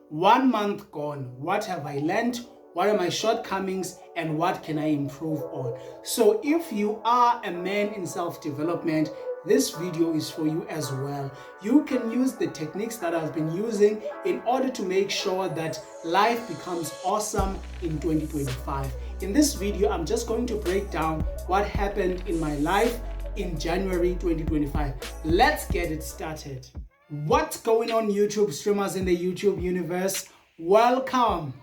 1 month gone. What have I learned? What are my shortcomings and what can I improve on? So if you are a man in self-development, this video is for you as well. You can use the techniques that I've been using in order to make sure that life becomes awesome in 2025. In this video, I'm just going to break down what happened in my life in January 2025. Let's get it started. What's going on, YouTube streamers in the YouTube universe? Welcome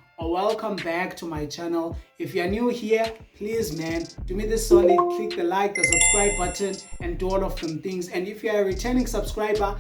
back to my channel. If you're new here, please man, do me this solid, click the like, the subscribe button and do all of them things. And if you're a returning subscriber,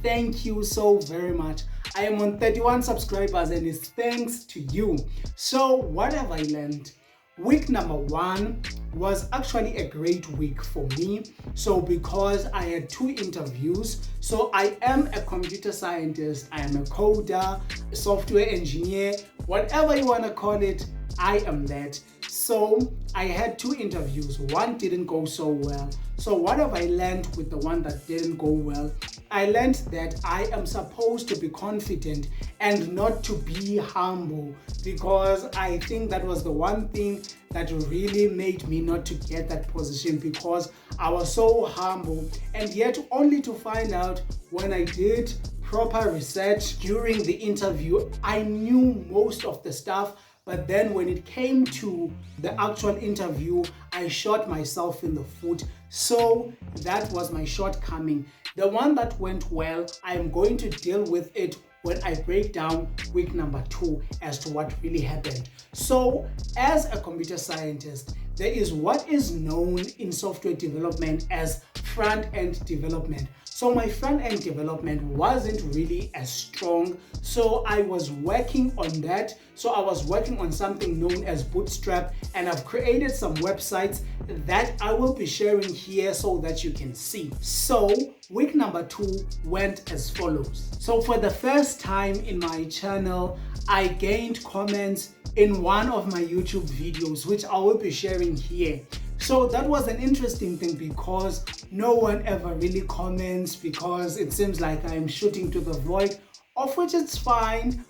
thank you so very much. I am on 31 subscribers and it's thanks to you. So what have I learned? Week number 1 was actually a great week for me. So because I had 2 interviews, so I am a computer scientist, I am a coder, a software engineer, whatever you want to call it, I am that. So I had 2 interviews. One didn't go so well. So what have I learned with the one that didn't go well? I learned that I am supposed to be confident and not to be humble, because I think that was the one thing that really made me not to get that position, because I was so humble, and yet only to find out when I did proper research during the interview, I knew most of the stuff. But then when it came to the actual interview, I shot myself in the foot. So that was my shortcoming. The one that went well, I am going to deal with it when I break down week number 2 as to what really happened. So as a computer scientist, there is what is known in software development as front-end development. So my front-end development wasn't really as strong, so I was working on that. So I was working on something known as Bootstrap, and I've created some websites that I will be sharing here so that you can see. So week number 2 went as follows. So for the first time in my channel, I gained comments in one of my YouTube videos, which I will be sharing here. So that was an interesting thing, because no one ever really comments, because it seems like I'm shooting to the void, of which it's fine.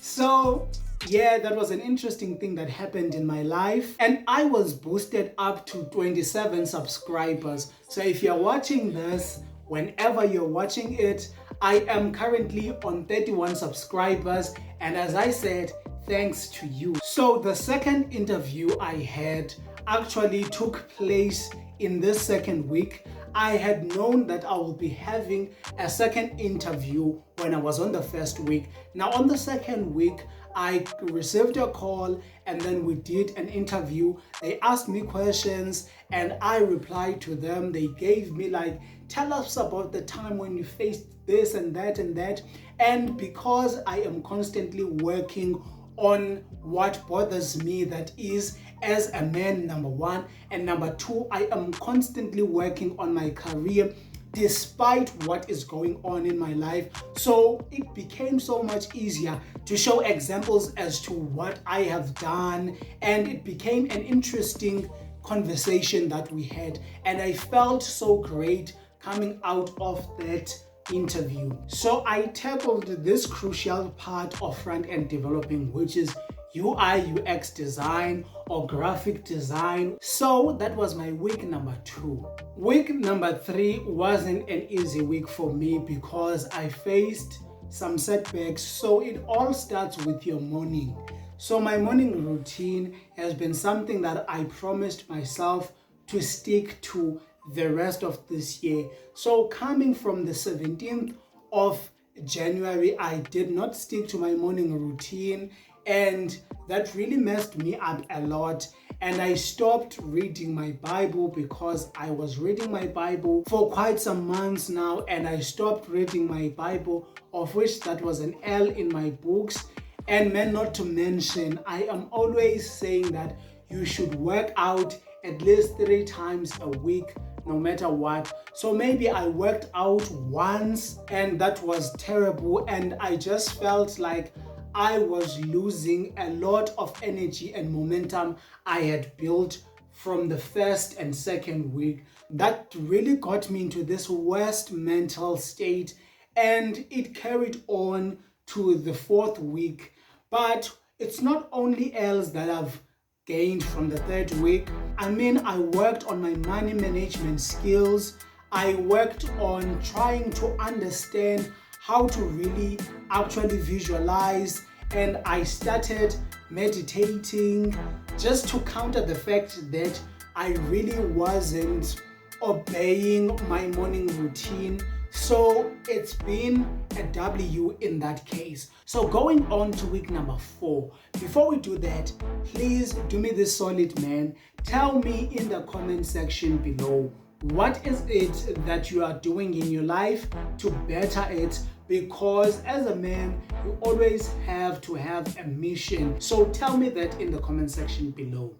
So yeah, that was an interesting thing that happened in my life, and I was boosted up to 27 subscribers. So if you're watching this, whenever you're watching it, I am currently on 31 subscribers, and as I said, thanks to you. So the second interview I had actually took place in this second week. I had known that I will be having a second interview when I was on the first week. Now on the second week, I received a call and then we did an interview. They asked me questions and I replied to them. They gave me like, tell us about the time when you faced this and that and that. And because I am constantly working on what bothers me, that is, as a man, number 1, and number 2, I am constantly working on my career despite what is going on in my life. So it became so much easier to show examples as to what I have done, and it became an interesting conversation that we had, and I felt so great coming out of that interview. So I tackled this crucial part of front-end developing, which is UI UX design or graphic design. So that was my week number 2. Week number 3 wasn't an easy week for me because I faced some setbacks. So it all starts with your morning. So my morning routine has been something that I promised myself to stick to the rest of this year. So coming from the 17th of January, I did not stick to my morning routine, and that really messed me up a lot. And I stopped reading my Bible, because I was reading my Bible for quite some months now, and I stopped reading my Bible, of which that was an L in my books. And man, not to mention, I am always saying that you should work out at least 3 times a week, no matter what. So maybe I worked out once and that was terrible, and I just felt like I was losing a lot of energy and momentum I had built from the first and second week. That really got me into this worst mental state, and it carried on to the 4th week. But it's not only L's that I've gained from the 3rd week. I mean, I worked on my money management skills. I worked on trying to understand how to really actually visualize, and I started meditating just to counter the fact that I really wasn't obeying my morning routine. So it's been a W in that case. So going on to week number 4. Before we do that, please do me this solid, man. Tell me in the comment section below, what is it that you are doing in your life to better it? Because as a man, you always have to have a mission. So tell me that in the comment section below.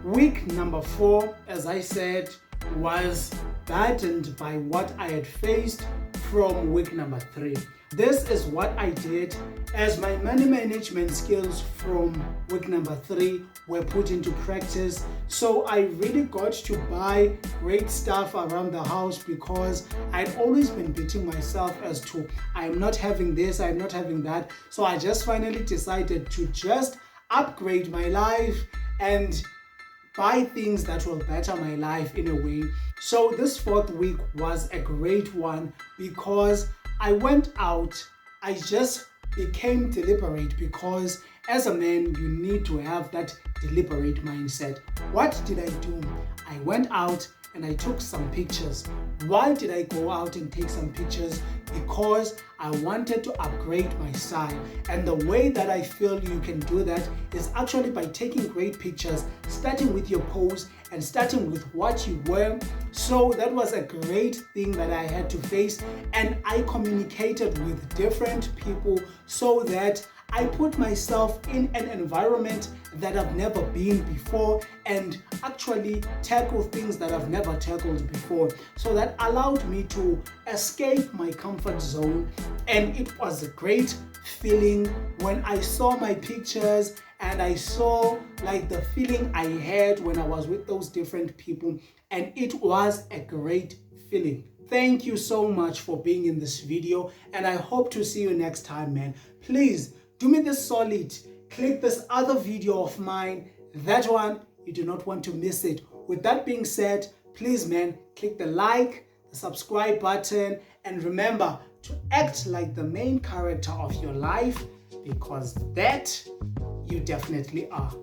Week number 4, as I said, was burdened by what I had faced from week number 3. This is what I did as my money management skills from week number 3 were put into practice. So I really got to buy great stuff around the house because I'd always been beating myself as to I'm not having this, I'm not having that. So I just finally decided to just upgrade my life and buy things that will better my life in a way. So this 4th week was a great one because I went out, I just became deliberate, because as a man you need to have that deliberate mindset. What did I do? I went out and I took some pictures. Why did I go out and take some pictures? Because I wanted to upgrade my style, and the way that I feel you can do that is actually by taking great pictures, starting with your pose and starting with what you wear. So that was a great thing that I had to face, and I communicated with different people so that I put myself in an environment that I've never been before and actually tackle things that I've never tackled before. So that allowed me to escape my comfort zone, and it was a great feeling when I saw my pictures and I saw like the feeling I had when I was with those different people, and it was a great feeling. Thank you so much for being in this video, and I hope to see you next time, man. Please do me this solid, click this other video of mine. That one, you do not want to miss it. With that being said, please, man, click the like, the subscribe button, and remember to act like the main character of your life, because that you definitely are.